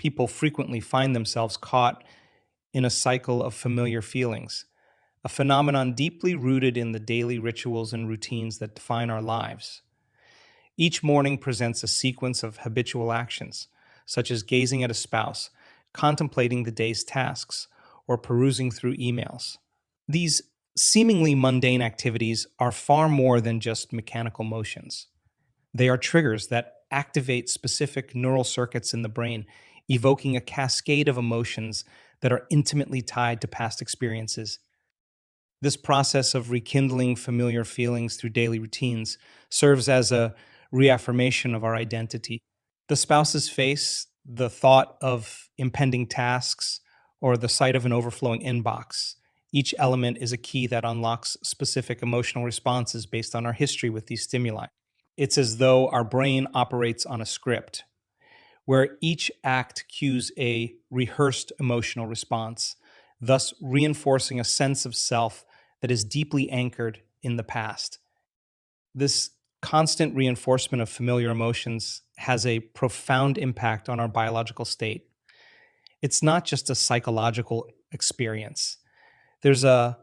people frequently find themselves caught in a cycle of familiar feelings, a phenomenon deeply rooted in the daily rituals and routines that define our lives. Each morning presents a sequence of habitual actions, such as gazing at a spouse, contemplating the day's tasks, or perusing through emails. These seemingly mundane activities are far more than just mechanical motions. They are triggers that activate specific neural circuits in the brain, evoking a cascade of emotions that are intimately tied to past experiences. This process of rekindling familiar feelings through daily routines serves as a reaffirmation of our identity. The spouse's face, the thought of impending tasks, or the sight of an overflowing inbox. Each element is a key that unlocks specific emotional responses based on our history with these stimuli. It's as though our brain operates on a script, where each act cues a rehearsed emotional response, thus reinforcing a sense of self that is deeply anchored in the past. This constant reinforcement of familiar emotions has a profound impact on our biological state. It's not just a psychological experience, there's a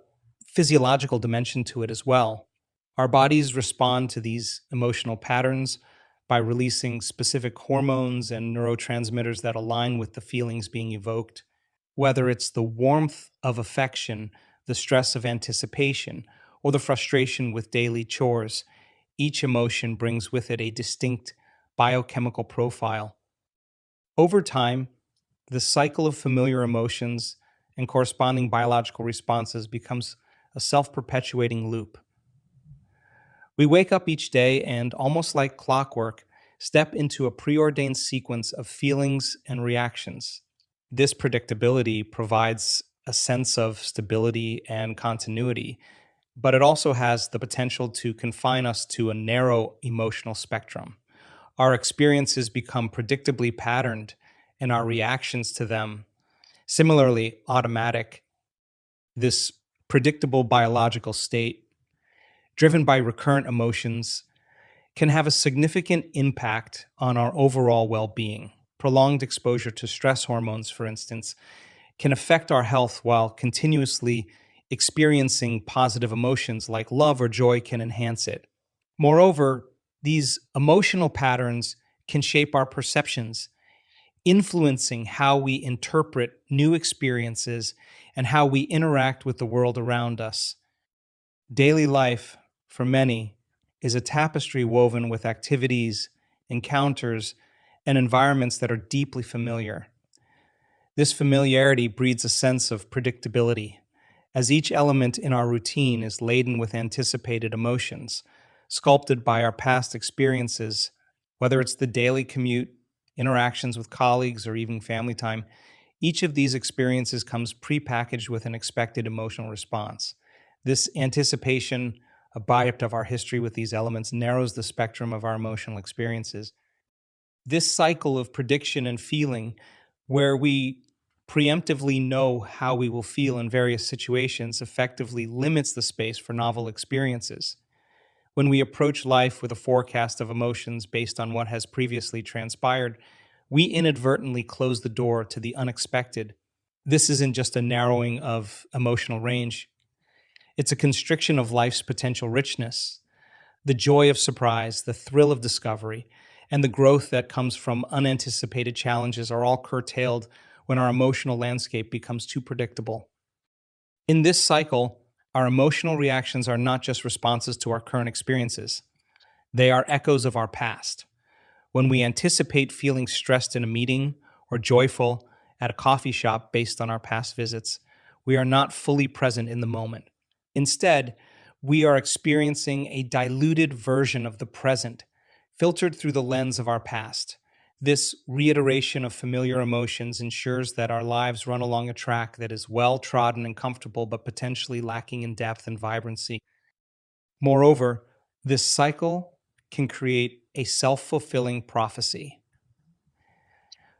physiological dimension to it as well. Our bodies respond to these emotional patterns by releasing specific hormones and neurotransmitters that align with the feelings being evoked. Whether it's the warmth of affection, the stress of anticipation, or the frustration with daily chores, each emotion brings with it a distinct biochemical profile. Over time, the cycle of familiar emotions and corresponding biological responses becomes a self perpetuating loop. We wake up each day and, almost like clockwork, step into a preordained sequence of feelings and reactions. This predictability provides a sense of stability and continuity, but it also has the potential to confine us to a narrow emotional spectrum. Our experiences become predictably patterned, and our reactions to them similarly automatic. This predictable biological state, driven by recurrent emotions, can have a significant impact on our overall well being. Prolonged exposure to stress hormones, for instance, can affect our health, while continuously experiencing positive emotions like love or joy can enhance it. Moreover, these emotional patterns can shape our perceptions, influencing how we interpret new experiences and how we interact with the world around us. Daily life, for many, is a tapestry woven with activities, encounters, and environments that are deeply familiar. This familiarity breeds a sense of predictability, as each element in our routine is laden with anticipated emotions, sculpted by our past experiences, whether it's the daily commute, interactions with colleagues, or even family time. Each of these experiences comes prepackaged with an expected emotional response. This anticipation, a byproduct of our history with these elements, narrows the spectrum of our emotional experiences. This cycle of prediction and feeling, where we preemptively know how we will feel in various situations, effectively limits the space for novel experiences. When we approach life with a forecast of emotions based on what has previously transpired, we inadvertently close the door to the unexpected. This isn't just a narrowing of emotional range, it's a constriction of life's potential richness. The joy of surprise, the thrill of discovery, and the growth that comes from unanticipated challenges are all curtailed when our emotional landscape becomes too predictable. In this cycle, our emotional reactions are not just responses to our current experiences, they are echoes of our past. When we anticipate feeling stressed in a meeting or joyful at a coffee shop based on our past visits, we are not fully present in the moment. Instead, we are experiencing a diluted version of the present, filtered through the lens of our past. This reiteration of familiar emotions ensures that our lives run along a track that is well trodden and comfortable, but potentially lacking in depth and vibrancy. Moreover, this cycle can create a self fulfilling prophecy.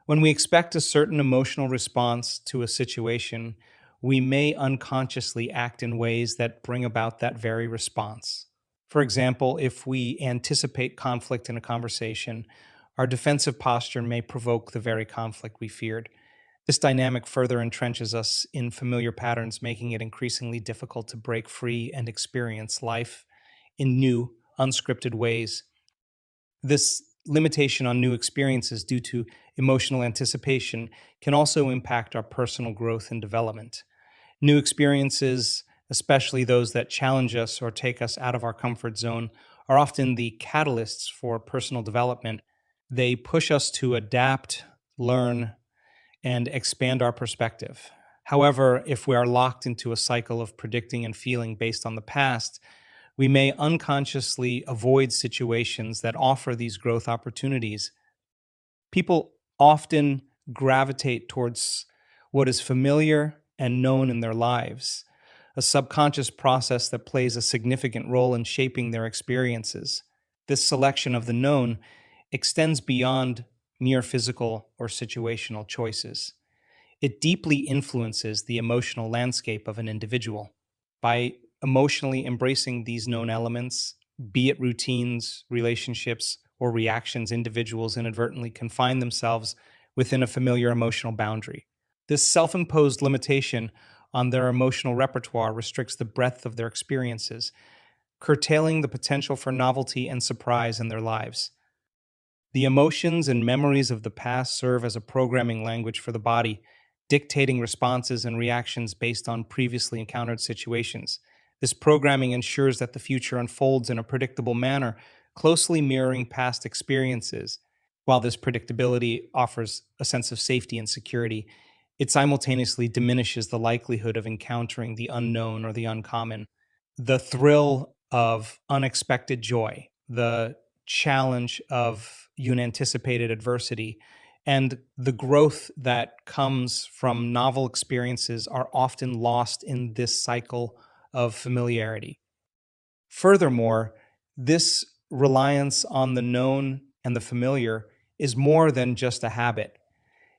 When we expect a certain emotional response to a situation, we may unconsciously act in ways that bring about that very response. For example, if we anticipate conflict in a conversation, Our defensive posture may provoke the very conflict we feared. This dynamic further entrenches us in familiar patterns, making it increasingly difficult to break free and experience life in new, unscripted ways. This limitation on new experiences due to emotional anticipation can also impact our personal growth and development. New experiences, especially those that challenge us or take us out of our comfort zone, are often the catalysts for personal development. They push us to adapt, learn, and expand our perspective. However, if we are locked into a cycle of predicting and feeling based on the past, we may unconsciously avoid situations that offer these growth opportunities. People often gravitate towards what is familiar and known in their lives, a subconscious process that plays a significant role in shaping their experiences. This selection of the known extends beyond mere physical or situational choices. It deeply influences the emotional landscape of an individual. By emotionally embracing these known elements, be it routines, relationships, or reactions, individuals inadvertently confine themselves within a familiar emotional boundary. This self imposed limitation on their emotional repertoire restricts the breadth of their experiences, curtailing the potential for novelty and surprise in their lives. The emotions and memories of the past serve as a programming language for the body, dictating responses and reactions based on previously encountered situations. This programming ensures that the future unfolds in a predictable manner, closely mirroring past experiences. While this predictability offers a sense of safety and security, it simultaneously diminishes the likelihood of encountering the unknown or the uncommon. The thrill of unexpected joy, the challenge of unanticipated adversity, and the growth that comes from novel experiences are often lost in this cycle of familiarity. Furthermore, this reliance on the known and the familiar is more than just a habit.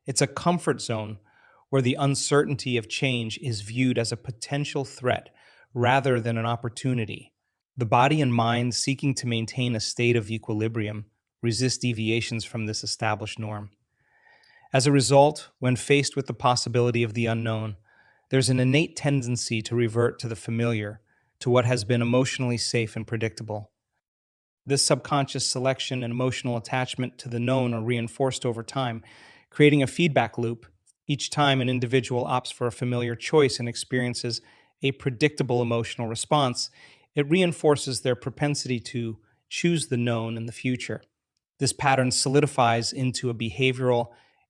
It's a comfort zone where the uncertainty of change is viewed as a potential threat rather than an opportunity. The body and mind, seeking to maintain a state of equilibrium, resist deviations from this established norm. As a result, when faced with the possibility of the unknown, there's an innate tendency to revert to the familiar, to what has been emotionally safe and predictable. This subconscious selection and emotional attachment to the known are reinforced over time, creating a feedback loop. Each time an individual opts for a familiar choice and experiences a predictable emotional response, it reinforces their propensity to choose the known in the future. This pattern solidifies into a behavioral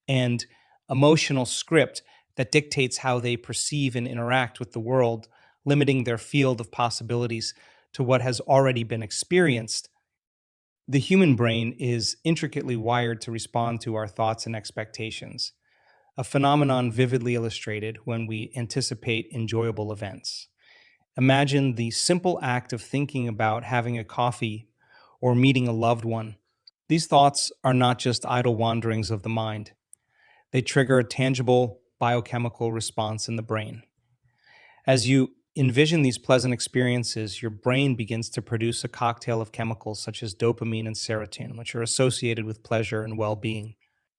and emotional script that dictates how they perceive and interact with the world, limiting their field of possibilities to what has already been experienced. The human brain is intricately wired to respond to our thoughts and expectations, a phenomenon vividly illustrated when we anticipate enjoyable events. Imagine the simple act of thinking about having a coffee or meeting a loved one. These thoughts are not just idle wanderings of the mind. They trigger a tangible biochemical response in the brain. As you envision these pleasant experiences, your brain begins to produce a cocktail of chemicals such as dopamine and serotonin, which are associated with pleasure and well being.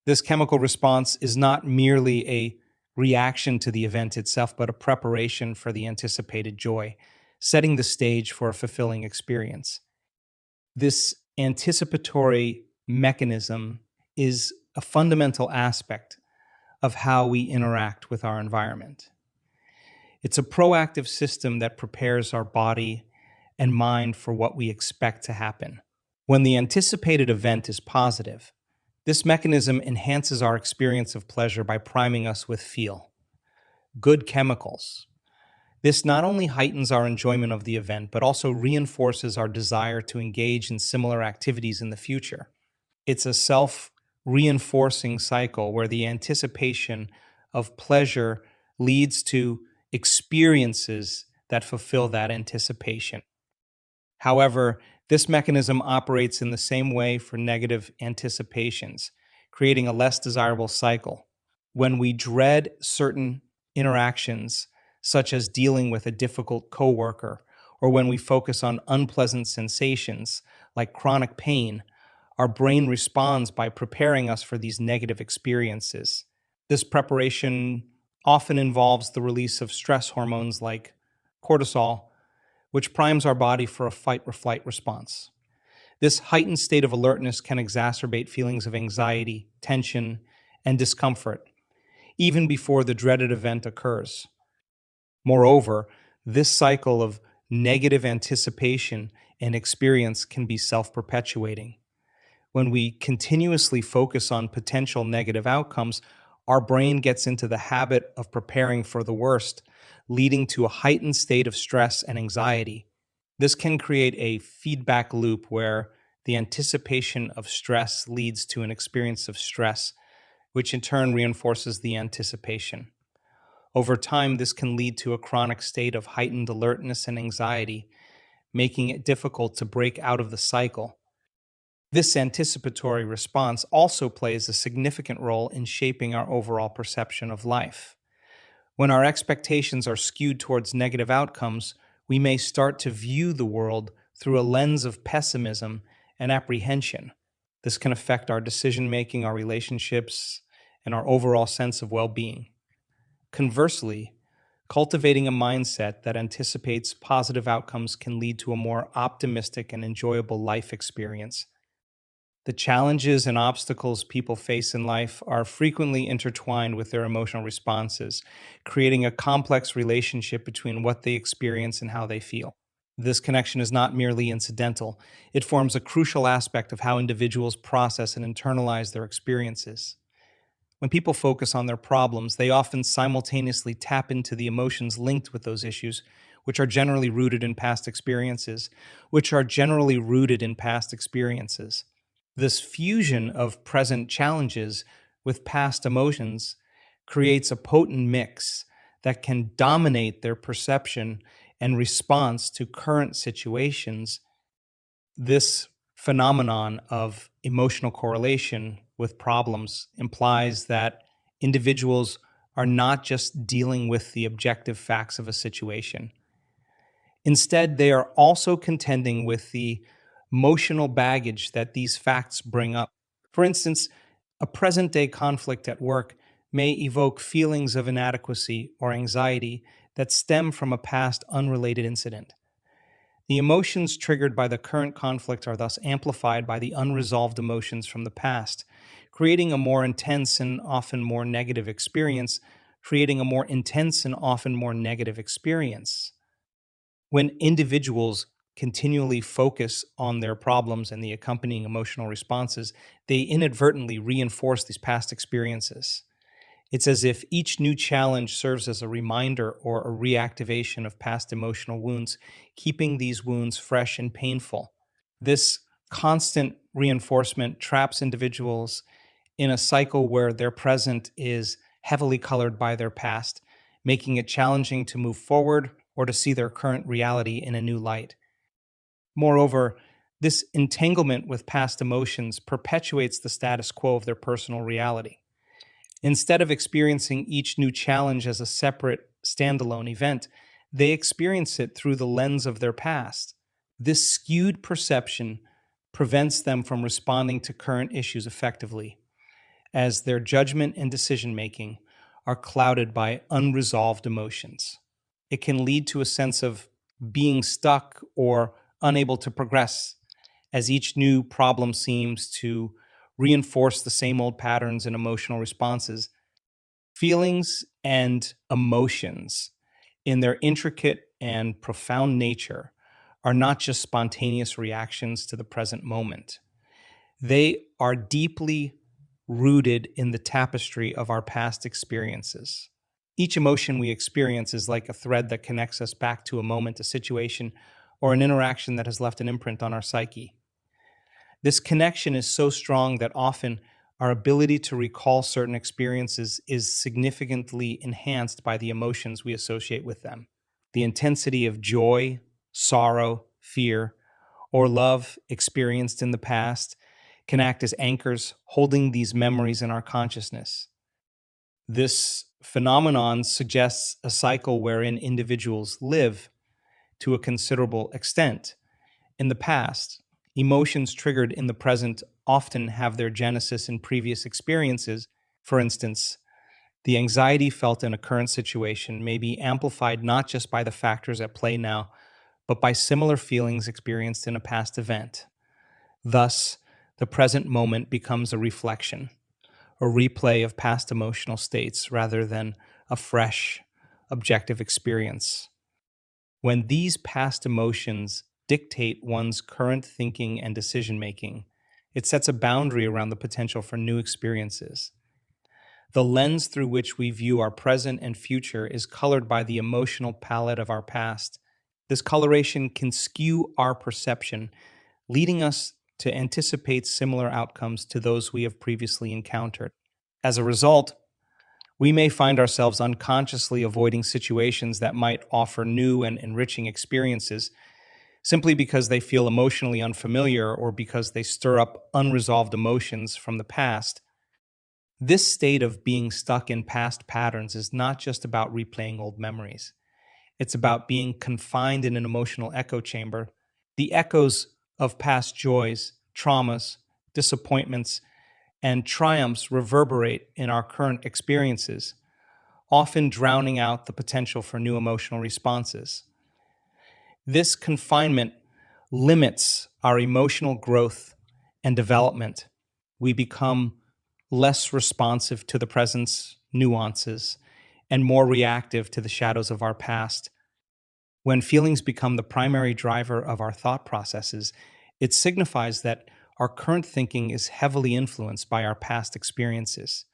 This chemical response is not merely a reaction to the event itself, but a preparation for the anticipated joy, setting the stage for a fulfilling experience. This anticipatory mechanism is a fundamental aspect of how we interact with our environment. It's a proactive system that prepares our body and mind for what we expect to happen. When the anticipated event is positive, this mechanism enhances our experience of pleasure by priming us with feel, good chemicals. This not only heightens our enjoyment of the event, but also reinforces our desire to engage in similar activities in the future. It's a self reinforcing cycle where the anticipation of pleasure leads to experiences that fulfill that anticipation. However, this mechanism operates in the same way for negative anticipations, creating a less desirable cycle. When we dread certain interactions, such as dealing with a difficult coworker, or when we focus on unpleasant sensations like chronic pain, Our brain responds by preparing us for these negative experiences. This preparation often involves the release of stress hormones like cortisol, which primes our body for a fight or flight response. This heightened state of alertness can exacerbate feelings of anxiety, tension, and discomfort, even before the dreaded event occurs. Moreover, this cycle of negative anticipation and experience can be self perpetuating. When we continuously focus on potential negative outcomes, our brain gets into the habit of preparing for the worst, leading to a heightened state of stress and anxiety. This can create a feedback loop where the anticipation of stress leads to an experience of stress, which in turn reinforces the anticipation. Over time, this can lead to a chronic state of heightened alertness and anxiety, making it difficult to break out of the cycle. This anticipatory response also plays a significant role in shaping our overall perception of life. When our expectations are skewed towards negative outcomes, we may start to view the world through a lens of pessimism and apprehension. This can affect our decision making, our relationships, and our overall sense of well being. Conversely, cultivating a mindset that anticipates positive outcomes can lead to a more optimistic and enjoyable life experience. The challenges and obstacles people face in life are frequently intertwined with their emotional responses, creating a complex relationship between what they experience and how they feel. This connection is not merely incidental, it forms a crucial aspect of how individuals process and internalize their experiences. When people focus on their problems, they often simultaneously tap into the emotions linked with those issues, which are generally rooted in past experiences, This fusion of present challenges with past emotions creates a potent mix that can dominate their perception and response to current situations. This phenomenon of emotional correlation with problems implies that individuals are not just dealing with the objective facts of a situation. Instead, they are also contending with the emotional baggage that these facts bring up. For instance, a present day conflict at work may evoke feelings of inadequacy or anxiety that stem from a past unrelated incident. The emotions triggered by the current conflict are thus amplified by the unresolved emotions from the past, creating a more intense and often more negative experience, creating a more intense and often more negative experience. When individuals continually focus on their problems and the accompanying emotional responses, they inadvertently reinforce these past experiences. It's as if each new challenge serves as a reminder or a reactivation of past emotional wounds, keeping these wounds fresh and painful. This constant reinforcement traps individuals in a cycle where their present is heavily colored by their past, making it challenging to move forward or to see their current reality in a new light. Moreover, this entanglement with past emotions perpetuates the status quo of their personal reality. Instead of experiencing each new challenge as a separate, standalone event, they experience it through the lens of their past. This skewed perception prevents them from responding to current issues effectively, as their judgment and decision making are clouded by unresolved emotions. It can lead to a sense of being stuck or unable to progress, as each new problem seems to reinforce the same old patterns and emotional responses. Feelings and emotions, in their intricate and profound nature, are not just spontaneous reactions to the present moment. They are deeply rooted in the tapestry of our past experiences. Each emotion we experience is like a thread that connects us back to a moment, a situation, or an interaction that has left an imprint on our psyche. This connection is so strong that often our ability to recall certain experiences is significantly enhanced by the emotions we associate with them. The intensity of joy, sorrow, fear, or love experienced in the past can act as anchors holding these memories in our consciousness. This phenomenon suggests a cycle wherein individuals live, to a considerable extent, in the past, Emotions triggered in the present often have their genesis in previous experiences. For instance, the anxiety felt in a current situation may be amplified not just by the factors at play now, but by similar feelings experienced in a past event. Thus, the present moment becomes a reflection, a replay of past emotional states rather than a fresh, objective experience. When these past emotions dictate one's current thinking and decision making, it sets a boundary around the potential for new experiences. The lens through which we view our present and future is colored by the emotional palette of our past. This coloration can skew our perception, leading us to anticipate similar outcomes to those we have previously encountered. As a result, we may find ourselves unconsciously avoiding situations that might offer new and enriching experiences simply because they feel emotionally unfamiliar or because they stir up unresolved emotions from the past. This state of being stuck in past patterns is not just about replaying old memories. It's about being confined in an emotional echo chamber. The echoes of past joys, traumas, disappointments, and triumphs reverberate in our current experiences, often drowning out the potential for new emotional responses. This confinement limits our emotional growth and development. We become less responsive to the present's nuances and more reactive to the shadows of our past. When feelings become the primary driver of our thought processes, it signifies that our current thinking is heavily influenced by our past experiences.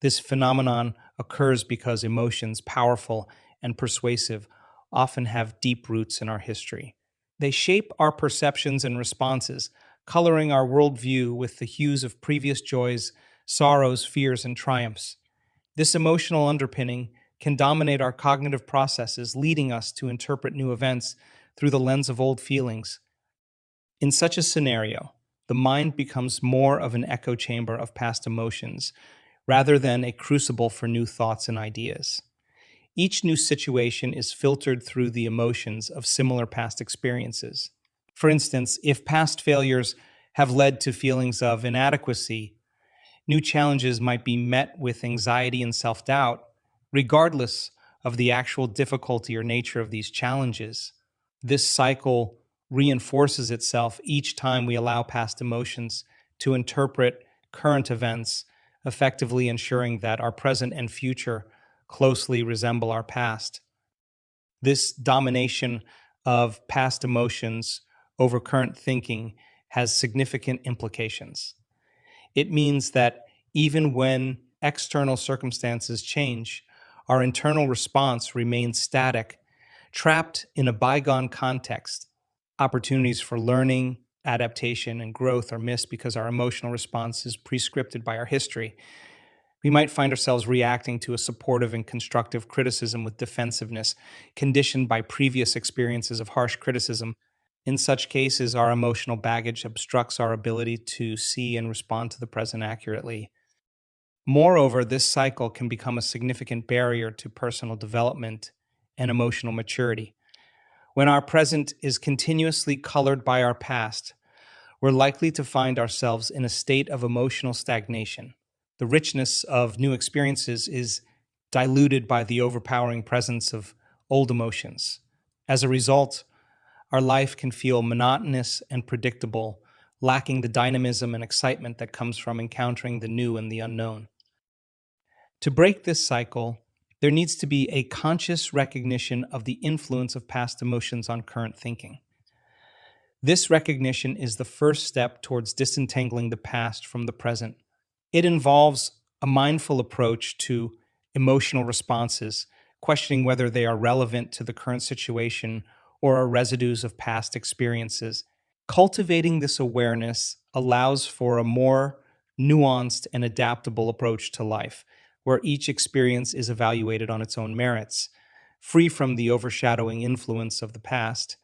This phenomenon occurs because emotions, powerful and persuasive, often have deep roots in our history. They shape our perceptions and responses, coloring our worldview with the hues of previous joys, sorrows, fears, and triumphs. This emotional underpinning can dominate our cognitive processes, leading us to interpret new events through the lens of old feelings. In such a scenario, the mind becomes more of an echo chamber of past emotions rather than a crucible for new thoughts and ideas. Each new situation is filtered through the emotions of similar past experiences. For instance, if past failures have led to feelings of inadequacy, new challenges might be met with anxiety and self doubt, regardless of the actual difficulty or nature of these challenges. This cycle reinforces itself each time we allow past emotions to interpret current events, effectively ensuring that our present and future closely resemble our past. This domination of past emotions over current thinking has significant implications. It means that even when external circumstances change, our internal response remains static, trapped in a bygone context. Opportunities for learning, adaptation, and growth are missed because our emotional response is prescripted by our history. We might find ourselves reacting to a supportive and constructive criticism with defensiveness, conditioned by previous experiences of harsh criticism. In such cases, our emotional baggage obstructs our ability to see and respond to the present accurately. Moreover, this cycle can become a significant barrier to personal development and emotional maturity. When our present is continuously colored by our past, we're likely to find ourselves in a state of emotional stagnation. The richness of new experiences is diluted by the overpowering presence of old emotions. As a result, our life can feel monotonous and predictable, lacking the dynamism and excitement that comes from encountering the new and the unknown. To break this cycle, there needs to be a conscious recognition of the influence of past emotions on current thinking. This recognition is the first step towards disentangling the past from the present. It involves a mindful approach to emotional responses, questioning whether they are relevant to the current situation or are residues of past experiences. Cultivating this awareness allows for a more nuanced and adaptable approach to life, where each experience is evaluated on its own merits, free from the overshadowing influence of the past.